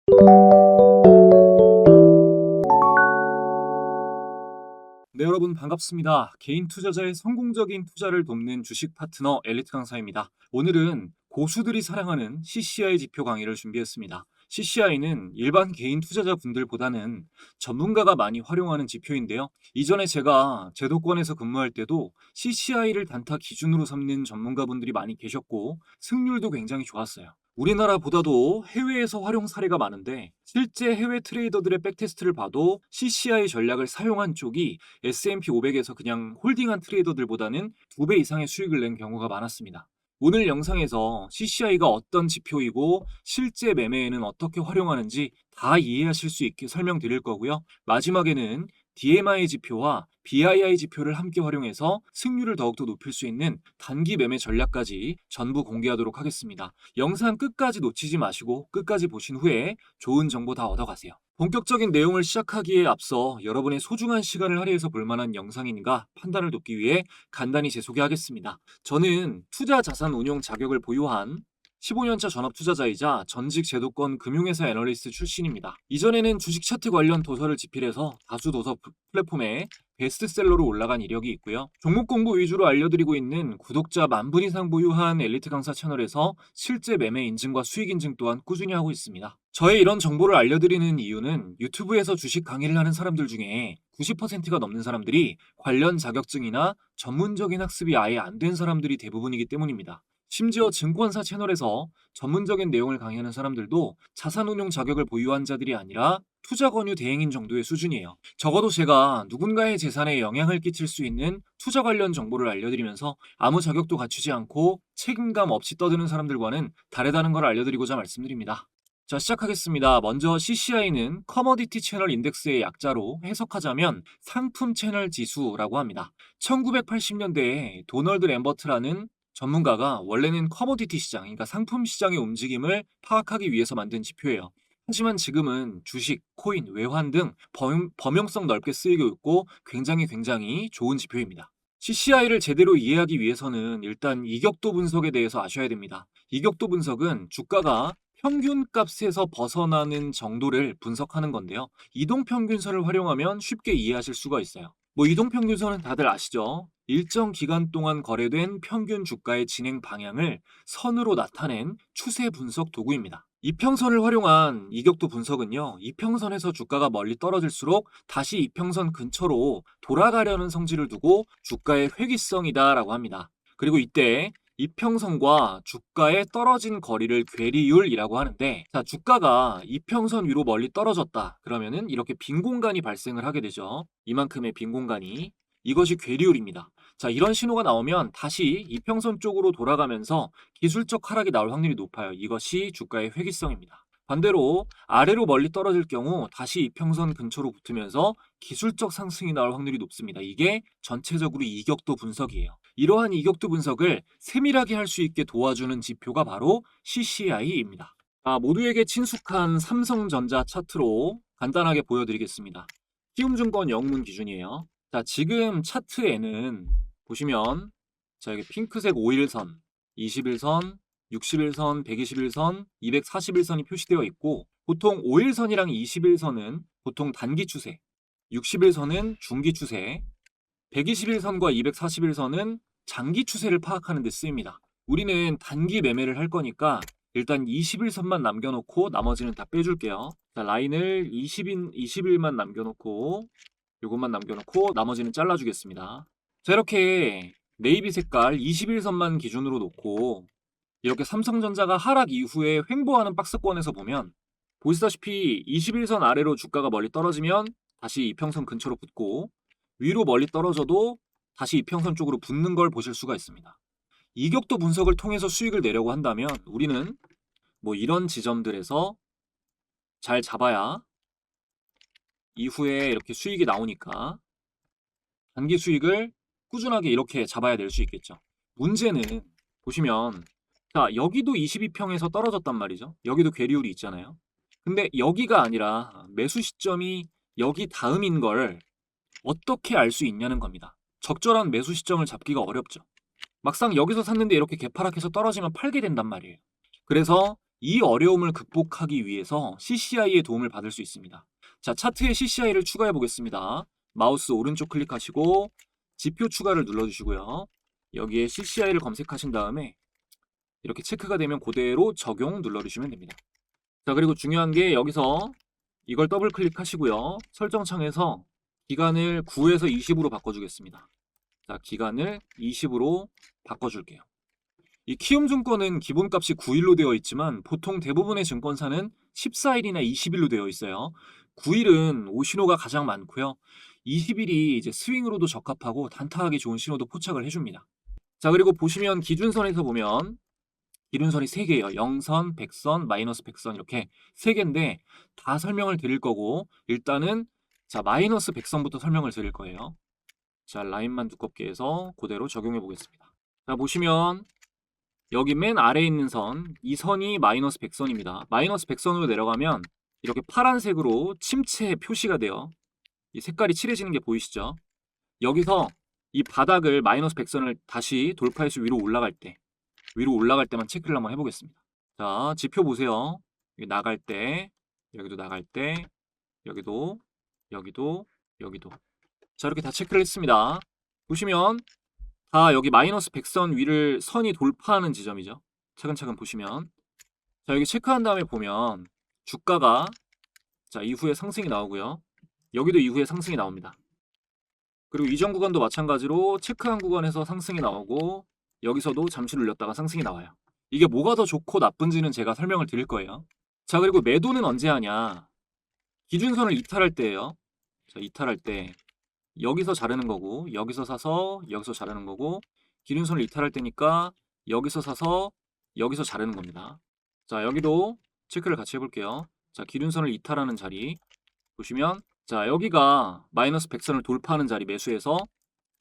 네, 여러분 반갑습니다. 개인 투자자의 성공적인 투자를 돕는 주식 파트너 엘리트 강사입니다. 오늘은 고수들이 사랑하는 CCI 지표 강의를 준비했습니다. CCI는 일반 개인 투자자분들보다는 전문가가 많이 활용하는 지표인데요. 이전에 제가 제도권에서 근무할 때도 CCI를 단타 기준으로 삼는 전문가분들이 많이 계셨고 승률도 굉장히 좋았어요. 우리나라보다도 해외에서 활용 사례가 많은데 실제 해외 트레이더들의 백테스트를 봐도 CCI 전략을 사용한 쪽이 S&P 500에서 그냥 홀딩한 트레이더들보다는 2배 이상의 수익을 낸 경우가 많았습니다. 오늘 영상에서 CCI가 어떤 지표이고 실제 매매에는 어떻게 활용하는지 다 이해하실 수 있게 설명드릴 거고요. 마지막에는 DMI 지표와 BII 지표를 함께 활용해서 승률을 더욱더 높일 수 있는 단기 매매 전략까지 전부 공개하도록 하겠습니다. 영상 끝까지 놓치지 마시고 끝까지 보신 후에 좋은 정보 다 얻어가세요. 본격적인 내용을 시작하기에 앞서 여러분의 소중한 시간을 할애해서 볼 만한 영상인가 판단을 돕기 위해 간단히 재소개하겠습니다. 저는 투자 자산 운용 자격을 보유한 15년차 전업 투자자이자 전직 제도권 금융회사 애널리스트 출신입니다. 이전에는 주식 차트 관련 도서를 집필해서 다수 도서 플랫폼에 베스트셀러로 올라간 이력이 있고요. 종목 공부 위주로 알려드리고 있는 구독자 10,000분 이상 보유한 엘리트 강사 채널에서 실제 매매 인증과 수익 인증 또한 꾸준히 하고 있습니다. 저의 이런 정보를 알려드리는 이유는 유튜브에서 주식 강의를 하는 사람들 중에 90%가 넘는 사람들이 관련 자격증이나 전문적인 학습이 아예 안 된 사람들이 대부분이기 때문입니다. 심지어 증권사 채널에서 전문적인 내용을 강의하는 사람들도 자산운용 자격을 보유한 자들이 아니라 투자 권유 대행인 정도의 수준이에요. 적어도 제가 누군가의 재산에 영향을 끼칠 수 있는 투자 관련 정보를 알려드리면서 아무 자격도 갖추지 않고 책임감 없이 떠드는 사람들과는 다르다는 걸 알려드리고자 말씀드립니다. 자, 시작하겠습니다. 먼저 CCI는 커머디티 채널 인덱스의 약자로 해석하자면 상품 채널 지수라고 합니다. 1980년대에 도널드 램버트라는 전문가가 원래는 커머디티 시장, 그러니까 상품 시장의 움직임을 파악하기 위해서 만든 지표예요. 하지만 지금은 주식, 코인, 외환 등 범용성 넓게 쓰이고 있고 굉장히 좋은 지표입니다. CCI를 제대로 이해하기 위해서는 일단 이격도 분석에 대해서 아셔야 됩니다. 이격도 분석은 주가가 평균값에서 벗어나는 정도를 분석하는 건데요. 이동평균선을 활용하면 쉽게 이해하실 수가 있어요. 이동평균선은 다들 아시죠? 일정 기간 동안 거래된 평균 주가의 진행 방향을 선으로 나타낸 추세 분석 도구입니다. 이평선을 활용한 이격도 분석은요, 이평선에서 주가가 멀리 떨어질수록 다시 이평선 근처로 돌아가려는 성질을 두고 주가의 회귀성이다라고 합니다. 그리고 이때 이평선과 주가의 떨어진 거리를 괴리율이라고 하는데, 자, 주가가 이평선 위로 멀리 떨어졌다 그러면은 이렇게 빈 공간이 발생을 하게 되죠. 이만큼의 빈 공간이, 이것이 괴리율입니다. 자, 이런 신호가 나오면 다시 이평선 쪽으로 돌아가면서 기술적 하락이 나올 확률이 높아요. 이것이 주가의 회귀성입니다. 반대로 아래로 멀리 떨어질 경우 다시 이평선 근처로 붙으면서 기술적 상승이 나올 확률이 높습니다. 이게 전체적으로 이격도 분석이에요. 이러한 이격도 분석을 세밀하게 할 수 있게 도와주는 지표가 바로 CCI입니다. 모두에게 친숙한 삼성전자 차트로 간단하게 보여드리겠습니다. 키움증권 영문 기준이에요. 자, 지금 차트에는 보시면 자, 여기 핑크색 5일선, 21선, 61선, 121선, 241선이 표시되어 있고, 보통 5일선이랑 21선은 보통 단기 추세, 61선은 중기 추세, 121선과 241선은 장기 추세를 파악하는 데 쓰입니다. 우리는 단기 매매를 할 거니까 일단 21선만 남겨놓고 나머지는 다 빼줄게요. 자, 라인을 20일만 남겨놓고 이것만 남겨놓고 나머지는 잘라주겠습니다. 자, 이렇게 네이비 색깔 21선만 기준으로 놓고 이렇게 삼성전자가 하락 이후에 횡보하는 박스권에서 보면 보시다시피 21선 아래로 주가가 멀리 떨어지면 다시 이평선 근처로 붙고 위로 멀리 떨어져도 다시 이평선 쪽으로 붙는 걸 보실 수가 있습니다. 이격도 분석을 통해서 수익을 내려고 한다면 우리는 이런 지점들에서 잘 잡아야 이후에 이렇게 수익이 나오니까 단기 수익을 꾸준하게 이렇게 잡아야 낼 수 있겠죠. 문제는 보시면 자, 여기도 22평에서 떨어졌단 말이죠. 여기도 괴리율이 있잖아요. 근데 여기가 아니라 매수 시점이 여기 다음인 걸 어떻게 알 수 있냐는 겁니다. 적절한 매수 시점을 잡기가 어렵죠. 막상 여기서 샀는데 이렇게 개파락해서 떨어지면 팔게 된단 말이에요. 그래서 이 어려움을 극복하기 위해서 CCI의 도움을 받을 수 있습니다. 자, 차트에 CCI를 추가해 보겠습니다. 마우스 오른쪽 클릭하시고 지표 추가를 눌러주시고요. 여기에 CCI를 검색하신 다음에 이렇게 체크가 되면 그대로 적용 눌러주시면 됩니다. 자, 그리고 중요한 게 여기서 이걸 더블 클릭하시고요. 설정창에서 기간을 9에서 20으로 바꿔주겠습니다. 자, 기간을 20으로 바꿔줄게요. 이 키움증권은 기본값이 9일로 되어 있지만 보통 대부분의 증권사는 14일이나 20일로 되어 있어요. 9일은 오신호가 가장 많고요. 20일이 이제 스윙으로도 적합하고 단타하기 좋은 신호도 포착을 해줍니다. 자, 그리고 보시면 기준선에서 보면 기준선이 3개예요. 0선, 100선, 마이너스 100선 이렇게 3개인데 다 설명을 드릴 거고 일단은 자 마이너스 100선부터 설명을 드릴 거예요. 자, 라인만 두껍게 해서 그대로 적용해 보겠습니다. 자, 보시면 여기 맨 아래에 있는 선, 이 선이 마이너스 100선입니다. 마이너스 100선으로 내려가면 이렇게 파란색으로 침체 표시가 돼요. 이 색깔이 칠해지는 게 보이시죠? 여기서 이 바닥을 마이너스 100선을 다시 돌파해서 위로 올라갈 때만 체크를 한번 해보겠습니다. 자, 지표 보세요. 여기 나갈 때, 여기도 나갈 때, 여기도, 여기도, 여기도. 자, 이렇게 다 체크를 했습니다. 보시면 다 여기 마이너스 100선 위를 선이 돌파하는 지점이죠. 차근차근 보시면 자, 여기 체크한 다음에 보면 주가가 자 이후에 상승이 나오고요. 여기도 이후에 상승이 나옵니다. 그리고 이전 구간도 마찬가지로 체크한 구간에서 상승이 나오고 여기서도 잠시 눌렸다가 상승이 나와요. 이게 뭐가 더 좋고 나쁜지는 제가 설명을 드릴 거예요. 자, 그리고 매도는 언제 하냐? 기준선을 이탈할 때예요. 자, 이탈할 때 여기서 자르는 거고 여기서 사서 여기서 자르는 거고 기준선을 이탈할 때니까 여기서 사서 여기서 자르는 겁니다. 자, 여기도 체크를 같이 해볼게요. 자, 기준선을 이탈하는 자리 보시면 자 여기가 마이너스 100선을 돌파하는 자리 매수해서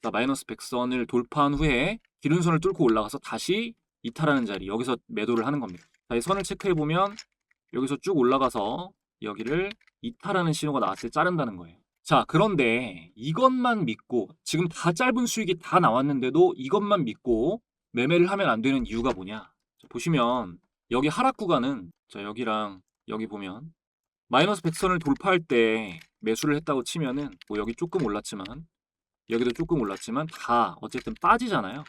자, 마이너스 100선을 돌파한 후에 기준선을 뚫고 올라가서 다시 이탈하는 자리 여기서 매도를 하는 겁니다. 자, 이 선을 체크해보면 여기서 쭉 올라가서 여기를 이탈하는 신호가 나왔을 때 자른다는 거예요. 자, 그런데 이것만 믿고 지금 다 짧은 수익이 다 나왔는데도 이것만 믿고 매매를 하면 안 되는 이유가 뭐냐? 자, 보시면 여기 하락 구간은 자, 여기랑 여기 보면 마이너스 100선을 돌파할 때 매수를 했다고 치면은 뭐 여기 조금 올랐지만 여기도 조금 올랐지만 다 어쨌든 빠지잖아요.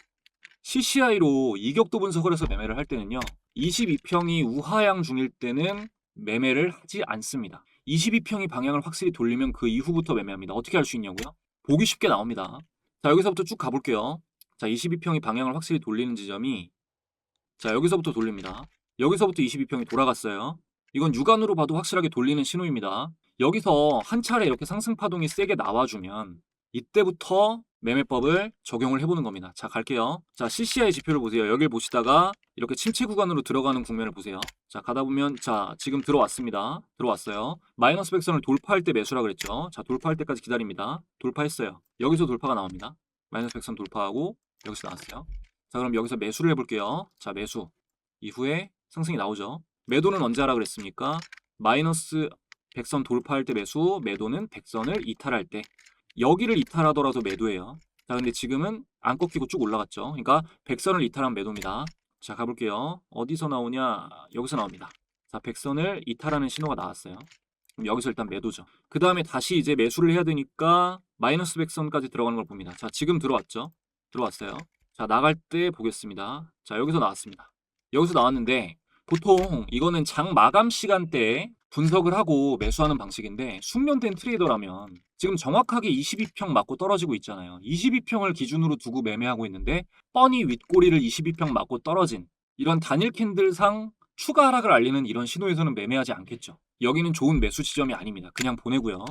CCI로 이격도 분석을 해서 매매를 할 때는요. 22평이 우하향 중일 때는 매매를 하지 않습니다. 22평이 방향을 확실히 돌리면 그 이후부터 매매합니다. 어떻게 할 수 있냐고요? 보기 쉽게 나옵니다. 자, 여기서부터 쭉 가볼게요. 자, 22평이 방향을 확실히 돌리는 지점이 자, 여기서부터 돌립니다. 여기서부터 22평이 돌아갔어요. 이건 육안으로 봐도 확실하게 돌리는 신호입니다. 여기서 한 차례 이렇게 상승 파동이 세게 나와주면 이때부터 매매법을 적용을 해보는 겁니다. 자, 갈게요. 자, CCI 지표를 보세요. 여길 보시다가 이렇게 침체 구간으로 들어가는 국면을 보세요. 자, 가다 보면 자, 지금 들어왔습니다. 들어왔어요. 마이너스 100선을 돌파할 때 매수라 그랬죠. 자, 돌파할 때까지 기다립니다. 돌파했어요. 여기서 돌파가 나옵니다. 마이너스 100선 돌파하고 여기서 나왔어요. 자, 그럼 여기서 매수를 해볼게요. 자, 매수. 이후에 상승이 나오죠. 매도는 언제 하라 그랬습니까? 마이너스 100선 돌파할 때 매수, 매도는 100선을 이탈할 때. 여기를 이탈하더라도 매도예요. 자, 근데 지금은 안 꺾이고 쭉 올라갔죠. 그러니까 100선을 이탈한 매도입니다. 자, 가볼게요. 어디서 나오냐? 여기서 나옵니다. 자, 100선을 이탈하는 신호가 나왔어요. 그럼 여기서 일단 매도죠. 그 다음에 다시 이제 매수를 해야 되니까 마이너스 100선까지 들어가는 걸 봅니다. 자, 지금 들어왔죠? 들어왔어요. 자, 나갈 때 보겠습니다. 자, 여기서 나왔습니다. 여기서 나왔는데 보통 이거는 장 마감 시간대에 분석을 하고 매수하는 방식인데 숙련된 트레이더라면 지금 정확하게 22평 맞고 떨어지고 있잖아요. 22평을 기준으로 두고 매매하고 있는데 뻔히 윗꼬리를 22평 맞고 떨어진 이런 단일 캔들상 추가 하락을 알리는 이런 신호에서는 매매하지 않겠죠. 여기는 좋은 매수 지점이 아닙니다. 그냥 보내고요.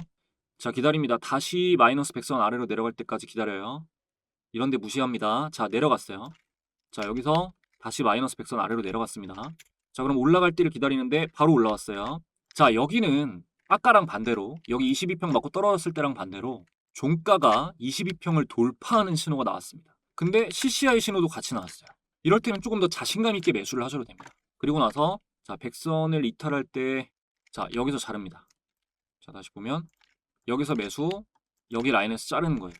자, 기다립니다. 다시 마이너스 100선 아래로 내려갈 때까지 기다려요. 이런데 무시합니다. 자, 내려갔어요. 자, 여기서 다시 마이너스 100선 아래로 내려갔습니다. 자, 그럼 올라갈 때를 기다리는데 바로 올라왔어요. 자, 여기는 아까랑 반대로 여기 22평 맞고 떨어졌을 때랑 반대로 종가가 22평을 돌파하는 신호가 나왔습니다. 근데 CCI 신호도 같이 나왔어요. 이럴 때는 조금 더 자신감 있게 매수를 하셔도 됩니다. 그리고 나서 자, 100선을 이탈할 때 자, 여기서 자릅니다. 자, 다시 보면 여기서 매수, 여기 라인에서 자르는 거예요.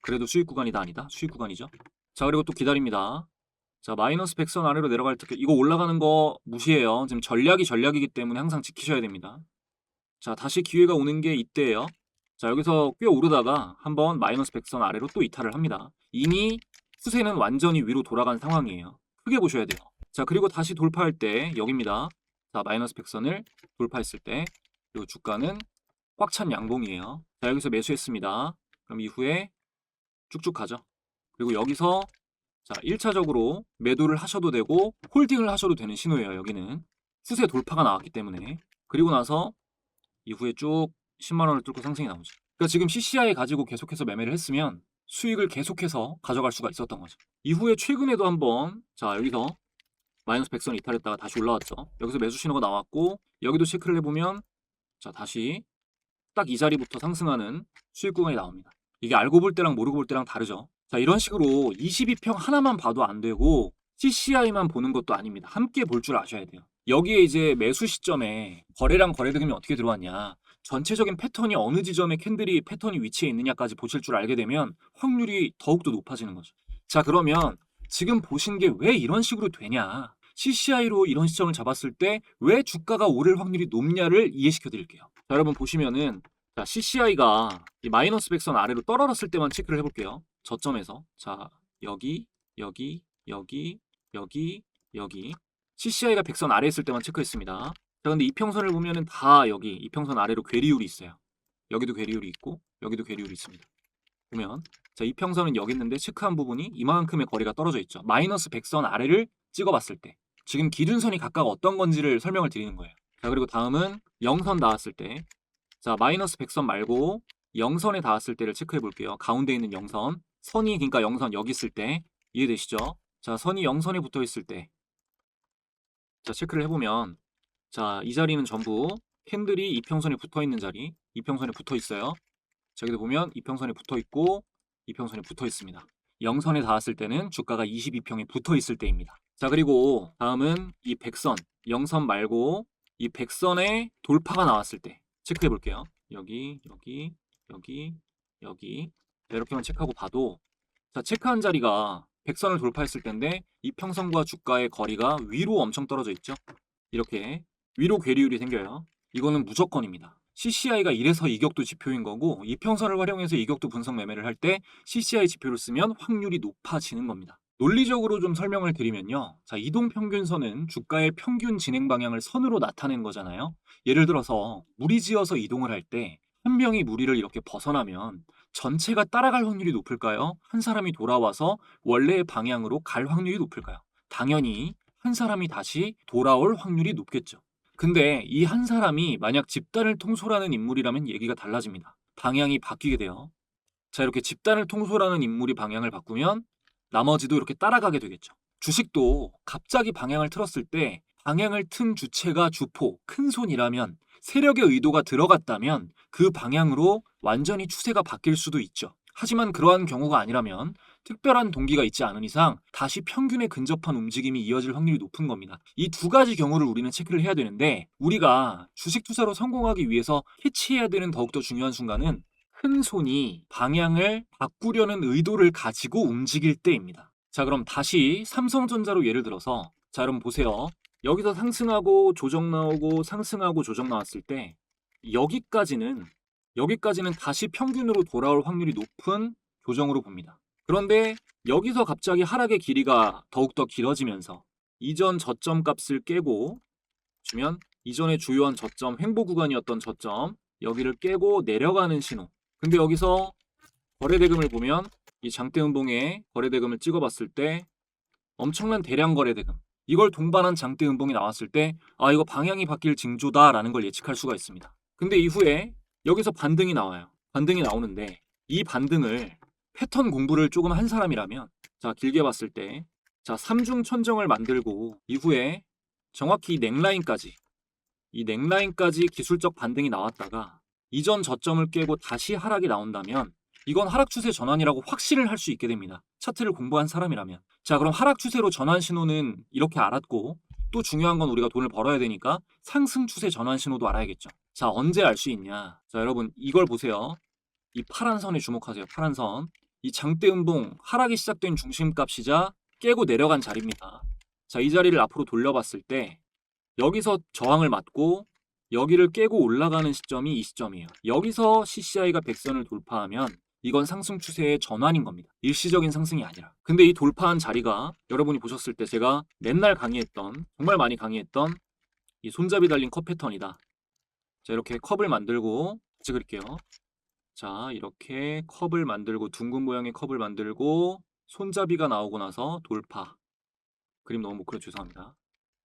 그래도 수익 구간이다 아니다? 수익 구간이죠. 자, 그리고 또 기다립니다. 자, 마이너스 100선 아래로 내려갈 때 이거 올라가는 거 무시해요. 지금 전략이기 때문에 항상 지키셔야 됩니다. 자, 다시 기회가 오는 게 이때예요. 자, 여기서 꽤 오르다가 한번 마이너스 100선 아래로 또 이탈을 합니다. 이미 추세는 완전히 위로 돌아간 상황이에요. 크게 보셔야 돼요. 자, 그리고 다시 돌파할 때 여기입니다. 자, 마이너스 100선을 돌파했을 때 그리고 주가는 꽉 찬 양봉이에요. 자, 여기서 매수했습니다. 그럼 이후에 쭉쭉 가죠. 그리고 여기서 자, 1차적으로 매도를 하셔도 되고 홀딩을 하셔도 되는 신호예요. 여기는 추세 돌파가 나왔기 때문에. 그리고 나서 이후에 쭉 10만 원을 뚫고 상승이 나오죠. 그러니까 지금 CCI 가지고 계속해서 매매를 했으면 수익을 계속해서 가져갈 수가 있었던 거죠. 이후에 최근에도 한번 자, 여기서 마이너스 100선 이탈했다가 다시 올라왔죠. 여기서 매수 신호가 나왔고 여기도 체크를 해보면 자, 다시 딱 이 자리부터 상승하는 수익 구간이 나옵니다. 이게 알고 볼 때랑 모르고 볼 때랑 다르죠. 자, 이런 식으로 22평 하나만 봐도 안 되고 CCI만 보는 것도 아닙니다. 함께 볼 줄 아셔야 돼요. 여기에 이제 매수 시점에 거래량 거래대금이 어떻게 들어왔냐, 전체적인 패턴이 어느 지점에 캔들이 패턴이 위치해 있느냐까지 보실 줄 알게 되면 확률이 더욱더 높아지는 거죠. 자, 그러면 지금 보신 게 왜 이런 식으로 되냐, CCI로 이런 시점을 잡았을 때 왜 주가가 오를 확률이 높냐를 이해시켜 드릴게요. 자, 여러분 보시면은 자, CCI가 이 마이너스 100선 아래로 떨어졌을 때만 체크를 해볼게요. 저점에서 자, 여기 여기 CCI가 100선 아래에 있을 때만 체크했습니다. 자, 근데 이평선을 보면은 다 여기 이평선 아래로 괴리율이 있어요. 여기도 괴리율이 있고 여기도 괴리율이 있습니다. 보면 자, 이평선은 여기 있는데 체크한 부분이 이만큼의 거리가 떨어져 있죠. 마이너스 100선 아래를 찍어봤을 때 지금 기준선이 각각 어떤 건지를 설명을 드리는 거예요. 자, 그리고 다음은 0선 닿았을 때 자, 마이너스 100선 말고 0선에 닿았을 때를 체크해 볼게요. 가운데 있는 0선. 선이 그러니까 0선 여기 있을 때 이해되시죠? 자, 선이 0선에 붙어 있을 때 자, 체크를 해보면 자, 이 자리는 전부 캔들이 이평선에 붙어 있는 자리, 이평선에 붙어 있어요. 자, 여기도 보면 이평선에 붙어 있고 이평선에 붙어 있습니다. 0선에 닿았을 때는 주가가 22평에 붙어 있을 때입니다. 자, 그리고 다음은 이 100선, 0선 말고 이 100선에 돌파가 나왔을 때 체크해 볼게요. 여기 자, 이렇게만 체크하고 봐도 자, 체크한 자리가 100선을 돌파했을 텐데 이평선과 주가의 거리가 위로 엄청 떨어져 있죠. 이렇게 위로 괴리율이 생겨요. 이거는 무조건입니다. CCI가 이래서 이격도 지표인 거고 이평선을 활용해서 이격도 분석 매매를 할 때 CCI 지표를 쓰면 확률이 높아지는 겁니다. 논리적으로 좀 설명을 드리면요. 자, 이동평균선은 주가의 평균 진행 방향을 선으로 나타내는 거잖아요. 예를 들어서 무리지어서 이동을 할 때 한 명이 무리를 이렇게 벗어나면 전체가 따라갈 확률이 높을까요? 한 사람이 돌아와서 원래의 방향으로 갈 확률이 높을까요? 당연히 한 사람이 다시 돌아올 확률이 높겠죠. 근데 이 한 사람이 만약 집단을 통솔하는 인물이라면 얘기가 달라집니다. 방향이 바뀌게 돼요. 자, 이렇게 집단을 통솔하는 인물이 방향을 바꾸면 나머지도 이렇게 따라가게 되겠죠. 주식도 갑자기 방향을 틀었을 때 방향을 튼 주체가 주포, 큰 손이라면 세력의 의도가 들어갔다면 그 방향으로 완전히 추세가 바뀔 수도 있죠. 하지만 그러한 경우가 아니라면 특별한 동기가 있지 않은 이상 다시 평균에 근접한 움직임이 이어질 확률이 높은 겁니다. 이 두 가지 경우를 우리는 체크를 해야 되는데 우리가 주식 투자로 성공하기 위해서 캐치해야 되는 더욱더 중요한 순간은 큰 손이 방향을 바꾸려는 의도를 가지고 움직일 때입니다. 자, 그럼 다시 삼성전자로 예를 들어서 자, 여러분 보세요. 여기서 상승하고 조정 나오고 상승하고 조정 나왔을 때 여기까지는 다시 평균으로 돌아올 확률이 높은 조정으로 봅니다. 그런데 여기서 갑자기 하락의 길이가 더욱더 길어지면서 이전 저점 값을 깨고 주면 이전의 주요한 저점, 횡보 구간이었던 저점 여기를 깨고 내려가는 신호. 근데 여기서 거래대금을 보면 이 장대음봉에 거래대금을 찍어봤을 때 엄청난 대량 거래대금, 이걸 동반한 장대음봉이 나왔을 때 아, 이거 방향이 바뀔 징조다라는 걸 예측할 수가 있습니다. 근데 이후에 여기서 반등이 나와요. 반등이 나오는데 이 반등을 패턴 공부를 조금 한 사람이라면 자, 길게 봤을 때 자, 삼중천정을 만들고 이후에 정확히 이 넥라인까지 기술적 반등이 나왔다가 이전 저점을 깨고 다시 하락이 나온다면 이건 하락 추세 전환이라고 확신을 할 수 있게 됩니다. 차트를 공부한 사람이라면. 자, 그럼 하락 추세로 전환 신호는 이렇게 알았고 또 중요한 건 우리가 돈을 벌어야 되니까 상승 추세 전환 신호도 알아야겠죠. 자, 언제 알 수 있냐? 자, 여러분 이걸 보세요. 이 파란 선에 주목하세요. 파란 선. 이 장대음봉 하락이 시작된 중심값이자 깨고 내려간 자리입니다. 자, 이 자리를 앞으로 돌려봤을 때 여기서 저항을 맞고 여기를 깨고 올라가는 시점이 이 시점이에요. 여기서 CCI가 100선을 돌파하면 이건 상승 추세의 전환인 겁니다. 일시적인 상승이 아니라. 근데 이 돌파한 자리가 여러분이 보셨을 때 제가 맨날 강의했던, 정말 많이 강의했던 이 손잡이 달린 컵 패턴이다. 자, 이렇게 컵을 만들고 같이 그릴게요. 자, 이렇게 컵을 만들고 둥근 모양의 컵을 만들고 손잡이가 나오고 나서 돌파. 그림 너무 못 그려 죄송합니다.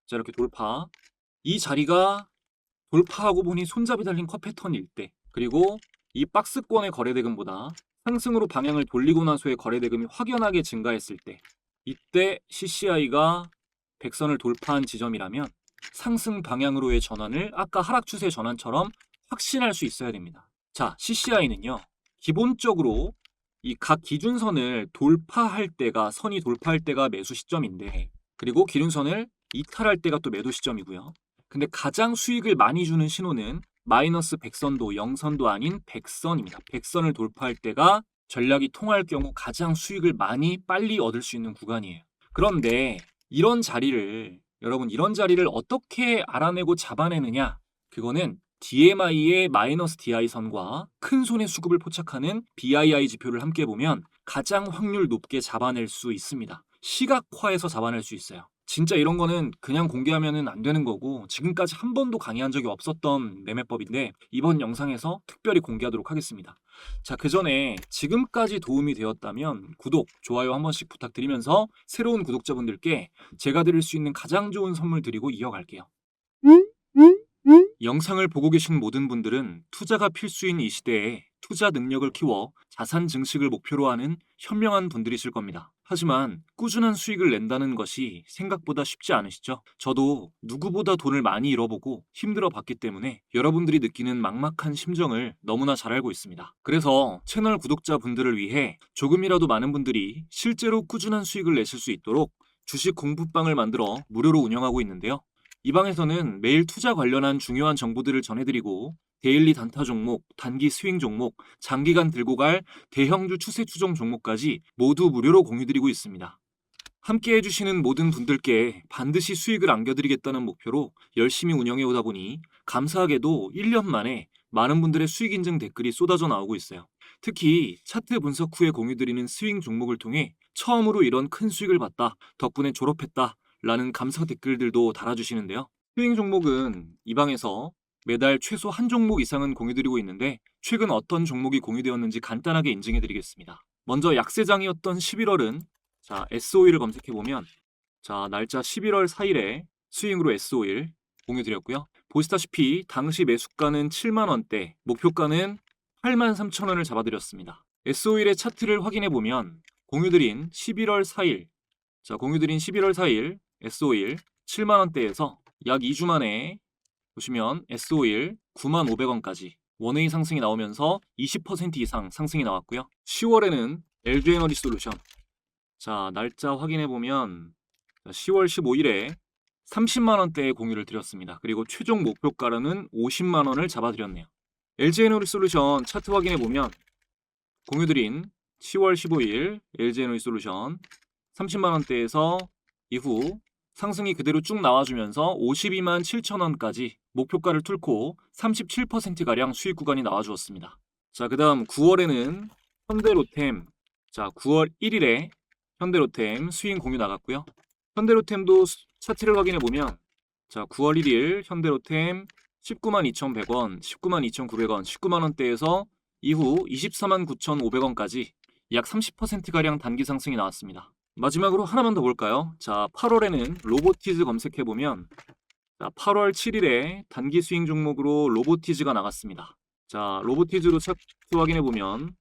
자, 이렇게 돌파. 이 자리가 돌파하고 보니 손잡이 달린 컵 패턴일 때, 그리고 이 박스권의 거래대금보다 상승으로 방향을 돌리고 나서의 거래대금이 확연하게 증가했을 때, 이때 CCI가 100선을 돌파한 지점이라면 상승 방향으로의 전환을 아까 하락 추세 전환처럼 확신할 수 있어야 됩니다. 자, CCI는요, 기본적으로 이 각 기준선을 돌파할 때가, 선이 돌파할 때가 매수 시점인데, 그리고 기준선을 이탈할 때가 또 매도 시점이고요. 근데 가장 수익을 많이 주는 신호는 마이너스 100선도 0선도 아닌 100선입니다. 100선을 돌파할 때가 전략이 통할 경우 가장 수익을 많이 빨리 얻을 수 있는 구간이에요. 그런데 이런 자리를, 여러분 이런 자리를 어떻게 알아내고 잡아내느냐? 그거는 DMI의 마이너스 DI선과 큰 손의 수급을 포착하는 BII 지표를 함께 보면 가장 확률 높게 잡아낼 수 있습니다. 시각화해서 잡아낼 수 있어요. 진짜 이런 거는 그냥 공개하면 안 되는 거고 지금까지 한 번도 강의한 적이 없었던 매매법인데 이번 영상에서 특별히 공개하도록 하겠습니다. 자, 그 전에 지금까지 도움이 되었다면 구독, 좋아요 한 번씩 부탁드리면서 새로운 구독자분들께 제가 드릴 수 있는 가장 좋은 선물 드리고 이어갈게요. 영상을 보고 계신 모든 분들은 투자가 필수인 이 시대에 투자 능력을 키워 자산 증식을 목표로 하는 현명한 분들이실 겁니다. 하지만 꾸준한 수익을 낸다는 것이 생각보다 쉽지 않으시죠? 저도 누구보다 돈을 많이 잃어보고 힘들어 봤기 때문에 여러분들이 느끼는 막막한 심정을 너무나 잘 알고 있습니다. 그래서 채널 구독자분들을 위해 조금이라도 많은 분들이 실제로 꾸준한 수익을 내실 수 있도록 주식 공부방을 만들어 무료로 운영하고 있는데요. 이 방에서는 매일 투자 관련한 중요한 정보들을 전해드리고 데일리 단타 종목, 단기 스윙 종목, 장기간 들고 갈 대형주 추세 추종 종목까지 모두 무료로 공유드리고 있습니다. 함께 해주시는 모든 분들께 반드시 수익을 안겨드리겠다는 목표로 열심히 운영해오다 보니 감사하게도 1년 만에 많은 분들의 수익 인증 댓글이 쏟아져 나오고 있어요. 특히 차트 분석 후에 공유드리는 스윙 종목을 통해 처음으로 이런 큰 수익을 봤다, 덕분에 졸업했다 라는 감사 댓글들도 달아주시는데요. 스윙 종목은 이 방에서 매달 최소 한 종목 이상은 공유드리고 있는데 최근 어떤 종목이 공유되었는지 간단하게 인증해드리겠습니다. 먼저 약세장이었던 11월은 자, S51을 검색해보면 자, 날짜 11월 4일에 스윙으로 S51 공유드렸고요. 보시다시피 당시 매수가는 7만원대, 목표가는 83,000원을 잡아드렸습니다. S51의 차트를 확인해보면 공유드린 11월 4일 자, 공유드린 11월 4일 S51 7만원대에서 약 2주 만에 보시면 S51 95,500원까지 원웨이 상승이 나오면서 20% 이상 상승이 나왔고요. 10월에는 LG에너지솔루션 자, 날짜 확인해보면 10월 15일에 30만원대의 공유를 드렸습니다. 그리고 최종 목표가로는 50만원을 잡아드렸네요. LG에너지솔루션 차트 확인해보면 공유드린 10월 15일 LG에너지솔루션 30만원대에서 이후 상승이 그대로 쭉 나와주면서 52만 7천원까지 목표가를 뚫고 37%가량 수익 구간이 나와주었습니다. 자, 그 다음 9월에는 현대로템 자, 9월 1일에 현대로템 스윙 공유 나갔고요. 현대로템도 차트를 확인해보면 자, 9월 1일 현대로템 19만 2,100원, 19만 2,900원, 19만원대에서 이후 24만 9,500원까지 약 30%가량 단기 상승이 나왔습니다. 마지막으로 하나만 더 볼까요? 자, 8월에는 로보티즈 검색해보면 자, 8월 7일에 단기 스윙 종목으로 로보티즈가 나갔습니다. 자, 로보티즈로 차트 확인해보면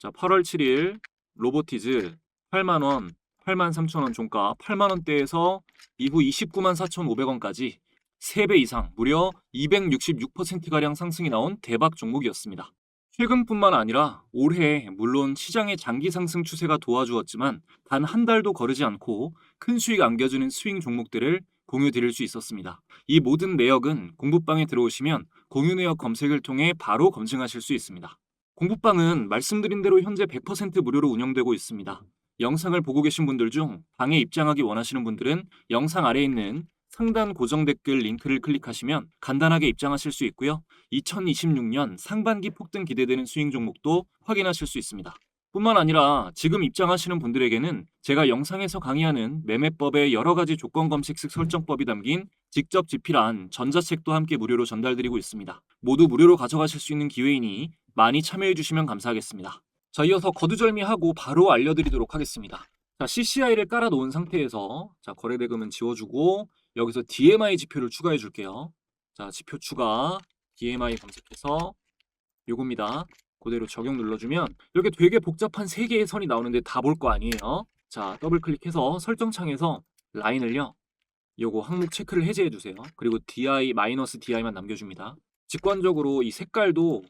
자, 8월 7일 로보티즈 8만원, 83,000원 종가 8만원대에서 이후 29만 4,500원까지 3배 이상 무려 266%가량 상승이 나온 대박 종목이었습니다. 최근뿐만 아니라 올해 물론 시장의 장기 상승 추세가 도와주었지만 단 한 달도 거르지 않고 큰 수익 안겨주는 스윙 종목들을 공유 드릴 수 있었습니다. 이 모든 내역은 공부방에 들어오시면 공유 내역 검색을 통해 바로 검증하실 수 있습니다. 공부방은 말씀드린 대로 현재 100% 무료로 운영되고 있습니다. 영상을 보고 계신 분들 중 방에 입장하기 원하시는 분들은 영상 아래에 있는 상단 고정 댓글 링크를 클릭하시면 간단하게 입장하실 수 있고요. 2026년 상반기 폭등 기대되는 스윙 종목도 확인하실 수 있습니다. 뿐만 아니라 지금 입장하시는 분들에게는 제가 영상에서 강의하는 매매법의 여러 가지 조건 검색식 설정법이 담긴 직접 집필한 전자책도 함께 무료로 전달드리고 있습니다. 모두 무료로 가져가실 수 있는 기회이니 많이 참여해 주시면 감사하겠습니다. 자, 이어서 거두절미하고 바로 알려드리도록 하겠습니다. 자, CCI를 깔아 놓은 상태에서 자, 거래대금은 지워주고 여기서 DMI 지표를 추가해 줄게요. 자, 지표 추가, DMI 검색해서 요겁니다. 그대로 적용 눌러주면 이렇게 되게 복잡한 3개의 선이 나오는데 다 볼 거 아니에요. 자, 더블 클릭해서 설정창에서 라인을요. 요거 항목 체크를 해제해 주세요. 그리고 DI, -DI만 남겨줍니다. 직관적으로 이 색깔도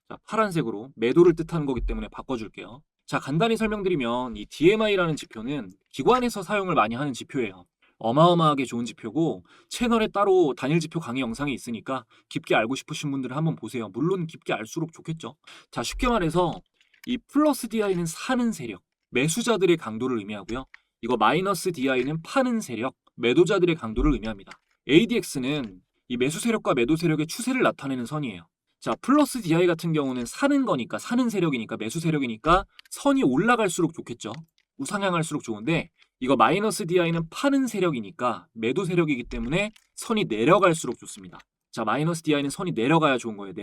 자, 파란색으로 매도를 뜻하는 거기 때문에 바꿔줄게요. 자, 간단히 설명드리면 이 DMI라는 지표는 기관에서 사용을 많이 하는 지표예요. 어마어마하게 좋은 지표고 채널에 따로 단일 지표 강의 영상이 있으니까 깊게 알고 싶으신 분들은 한번 보세요. 물론 깊게 알수록 좋겠죠. 자, 쉽게 말해서 이 플러스 DI는 사는 세력, 매수자들의 강도를 의미하고요. 이거 마이너스 DI는 파는 세력, 매도자들의 강도를 의미합니다. ADX는 이 매수 세력과 매도 세력의 추세를 나타내는 선이에요. 자, 플러스 DI 같은 경우는 사는 거니까, 사는 세력이니까, 매수 세력이니까 선이 올라갈수록 좋겠죠. 우상향할수록 좋은데 이거 마이너스 DI는 파는 세력이니까 매도 세력이기 때문에 선이 내려갈수록 좋습니다. 자, 마이너스 DI는 선이 내려가야 좋은 거예요.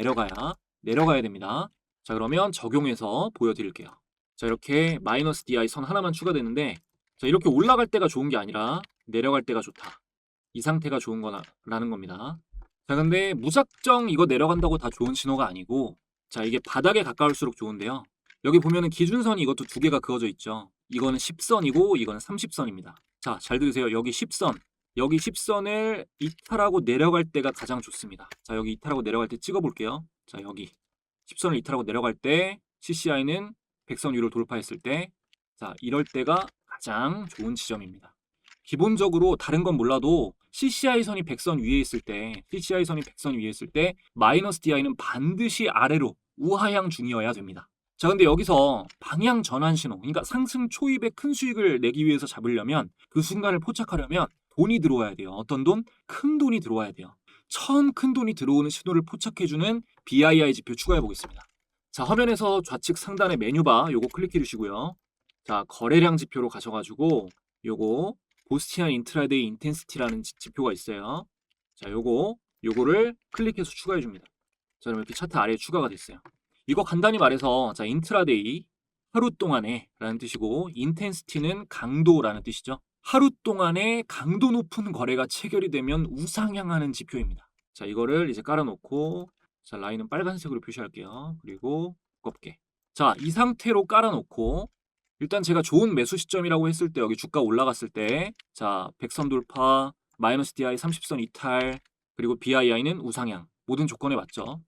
내려가야 됩니다. 자, 그러면 적용해서 보여드릴게요. 자, 이렇게 마이너스 DI 선 하나만 추가되는데 자, 이렇게 올라갈 때가 좋은 게 아니라 내려갈 때가 좋다. 이 상태가 좋은 거라는 겁니다. 자, 근데 무작정 이거 내려간다고 다 좋은 신호가 아니고 자, 이게 바닥에 가까울수록 좋은데요. 여기 보면은 기준선이 이것도 2개가 그어져 있죠. 이거는 10선이고 이거는 30선입니다. 자, 잘 들으세요. 여기 10선. 여기 10선을 이탈하고 내려갈 때가 가장 좋습니다. 자, 여기 이탈하고 내려갈 때 찍어 볼게요. 자, 여기 10선을 이탈하고 내려갈 때 CCI는 100선 위로 돌파했을 때 자, 이럴 때가 가장 좋은 지점입니다. 기본적으로 다른 건 몰라도 CCI 선이 100선 위에 있을 때 마이너스 DI는 반드시 아래로 우하향 중이어야 됩니다. 자, 근데 여기서 방향 전환 신호, 그러니까 상승 초입에 큰 수익을 내기 위해서 잡으려면 그 순간을 포착하려면 돈이 들어와야 돼요. 어떤 돈? 큰 돈이 들어와야 돼요. 처음 큰 돈이 들어오는 신호를 포착해주는 BII 지표 추가해 보겠습니다. 자, 화면에서 좌측 상단에 메뉴바 요거 클릭해 주시고요. 자, 거래량 지표로 가셔가지고 요거 보스티안 인트라데이 인텐시티라는 지표가 있어요. 자, 요거를 클릭해서 추가해 줍니다. 자, 그럼 이렇게 차트 아래에 추가가 됐어요. 이거 간단히 말해서 자, 인트라데이 하루 동안에 라는 뜻이고 인텐시티는 강도라는 뜻이죠. 하루 동안에 강도 높은 거래가 체결이 되면 우상향하는 지표입니다. 자, 이거를 이제 깔아놓고 자, 라인은 빨간색으로 표시할게요. 그리고 두껍게. 자, 이 상태로 깔아놓고 일단 제가 좋은 매수 시점이라고 했을 때 여기 주가 올라갔을 때 자, 100선 돌파, 마이너스 DI 30선 이탈, 그리고 BII는 우상향. 모든 조건에 맞죠.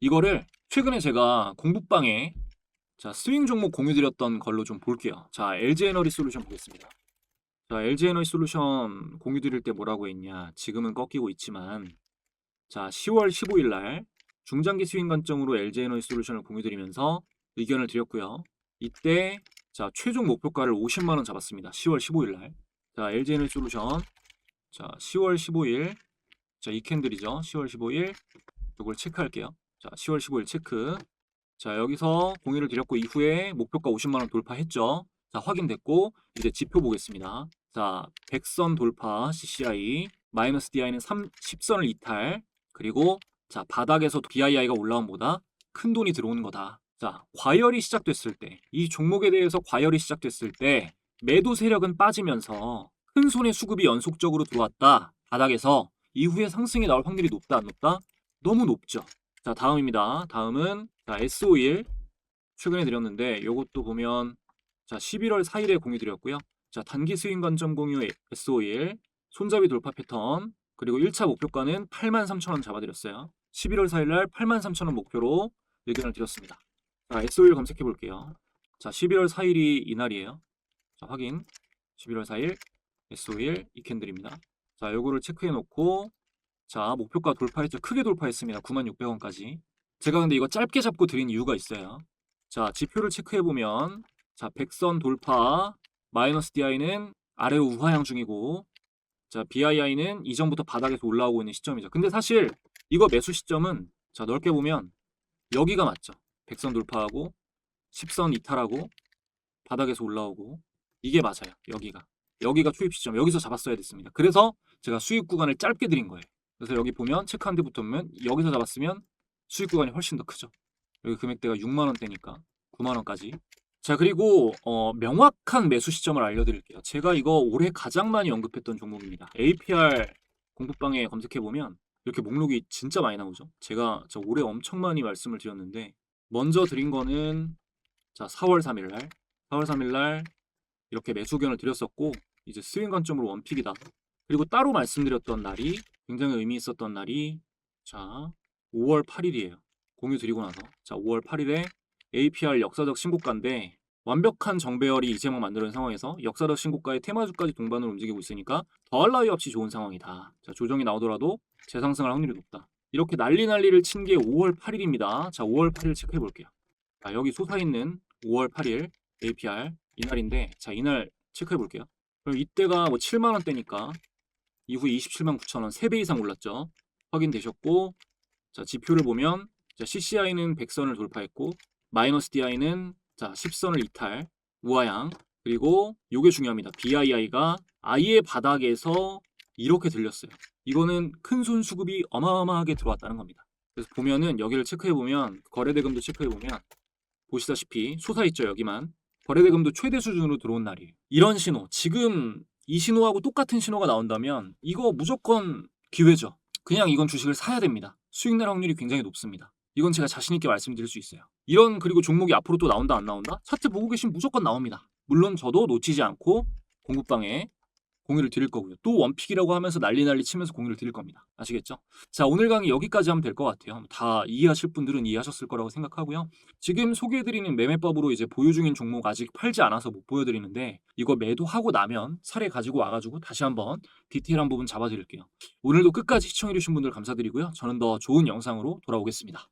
이거를 최근에 제가 공부방에 자, 스윙 종목 공유드렸던 걸로 좀 볼게요. 자, LG에너지 솔루션 보겠습니다. 자, LG에너지 솔루션 공유드릴 때 뭐라고 했냐. 지금은 꺾이고 있지만 자, 10월 15일 날 중장기 스윙 관점으로 LG에너지 솔루션을 공유드리면서 의견을 드렸고요. 이때 자, 최종 목표가를 50만 원 잡았습니다. 10월 15일 날. 자, LG에너지 솔루션 자, 10월 15일 자, 이 캔들이죠. 10월 15일 이걸 체크할게요. 자, 10월 15일 체크. 자, 여기서 공유를 드렸고 이후에 목표가 50만 원 돌파했죠. 자, 확인됐고 이제 지표 보겠습니다. 자, 100선 돌파 CCI, 마이너스 DI는 10선을 이탈. 그리고 자, 바닥에서 BII가 올라온보다 큰 돈이 들어오는 거다. 자, 과열이 시작됐을 때, 이 종목에 대해서 과열이 시작됐을 때 매도 세력은 빠지면서 큰 손의 수급이 연속적으로 들어왔다. 바닥에서 이후에 상승이 나올 확률이 높다, 안 높다? 너무 높죠. 자, 다음입니다. 다음은 자, S51 최근에 드렸는데 요것도 보면 자, 11월 4일에 공유 드렸고요. 자, 단기 스윙 관점 공유 S51 손잡이 돌파 패턴 그리고 1차 목표가는 83,000원 잡아드렸어요. 11월 4일 날 83,000원 목표로 의견을 드렸습니다. 자, S51 검색해 볼게요. 자, 11월 4일이 이날이에요. 자, 확인. 11월 4일 S51 이 캔들입니다. 자, 요거를 체크해 놓고 자, 목표가 돌파했죠. 크게 돌파했습니다. 96,000원까지. 제가 근데 이거 짧게 잡고 드린 이유가 있어요. 자, 지표를 체크해 보면 자, 100선 돌파, 마이너스 DI는 아래로 우하향 중이고, 자, BII는 이전부터 바닥에서 올라오고 있는 시점이죠. 근데 사실 이거 매수 시점은 자, 넓게 보면 여기가 맞죠. 100선 돌파하고 10선 이탈하고 바닥에서 올라오고 이게 맞아요. 여기가 투입 시점. 여기서 잡았어야 됐습니다. 그래서 제가 수익 구간을 짧게 드린 거예요. 그래서 여기 보면 체크 한 대 붙으면 여기서 잡았으면 수익 구간이 훨씬 더 크죠. 여기 금액대가 6만 원대니까 9만 원까지. 자, 그리고 명확한 매수 시점을 알려드릴게요. 제가 이거 올해 가장 많이 언급했던 종목입니다. APR 공부방에 검색해보면 이렇게 목록이 진짜 많이 나오죠. 제가 올해 엄청 많이 말씀을 드렸는데 먼저 드린 거는 자 4월 3일 날 이렇게 매수 의견을 드렸었고, 이제 스윙 관점으로 원픽이다. 그리고 따로 말씀드렸던 날이 굉장히 의미 있었던 날이 자 5월 8일이에요. 공유 드리고 나서 자 5월 8일에 APR 역사적 신고가인데 완벽한 정배열이 이제 막 만들어낸 상황에서 역사적 신고가의 테마주까지 동반으로 움직이고 있으니까 더할 나위 없이 좋은 상황이다. 자, 조정이 나오더라도 재상승할 확률이 높다. 이렇게 난리를 친 게 5월 8일입니다. 자, 5월 8일 체크해 볼게요. 자, 여기 솟아있는 5월 8일 APR 이날인데, 자, 이날 체크해 볼게요. 그럼 이때가 뭐 7만 원대니까 이후에 27만 9천 원, 3배 이상 올랐죠. 확인되셨고, 자, 지표를 보면 자, CCI는 100선을 돌파했고 마이너스 DI는 자 10선을 이탈, 우하향. 그리고 요게 중요합니다. BII가 아예 바닥에서 이렇게 들렸어요. 이거는 큰 손 수급이 어마어마하게 들어왔다는 겁니다. 그래서 보면은 여기를 체크해보면 거래대금도 체크해보면 보시다시피 솟아있죠. 여기만 거래대금도 최대 수준으로 들어온 날이에요. 이런 신호, 지금 이 신호하고 똑같은 신호가 나온다면 이거 무조건 기회죠. 그냥 이건 주식을 사야 됩니다. 수익 날 확률이 굉장히 높습니다. 이건 제가 자신있게 말씀드릴 수 있어요. 이런 그리고 종목이 앞으로 또 나온다 안 나온다? 차트 보고 계시면 무조건 나옵니다. 물론 저도 놓치지 않고 공부방에 공유를 드릴 거고요. 또 원픽이라고 하면서 난리 치면서 공유를 드릴 겁니다. 아시겠죠? 자, 오늘 강의 여기까지 하면 될 것 같아요. 다 이해하실 분들은 이해하셨을 거라고 생각하고요. 지금 소개해드리는 매매법으로 이제 보유 중인 종목 아직 팔지 않아서 못 보여드리는데 이거 매도하고 나면 사례 가지고 와가지고 다시 한번 디테일한 부분 잡아드릴게요. 오늘도 끝까지 시청해주신 분들 감사드리고요. 저는 더 좋은 영상으로 돌아오겠습니다.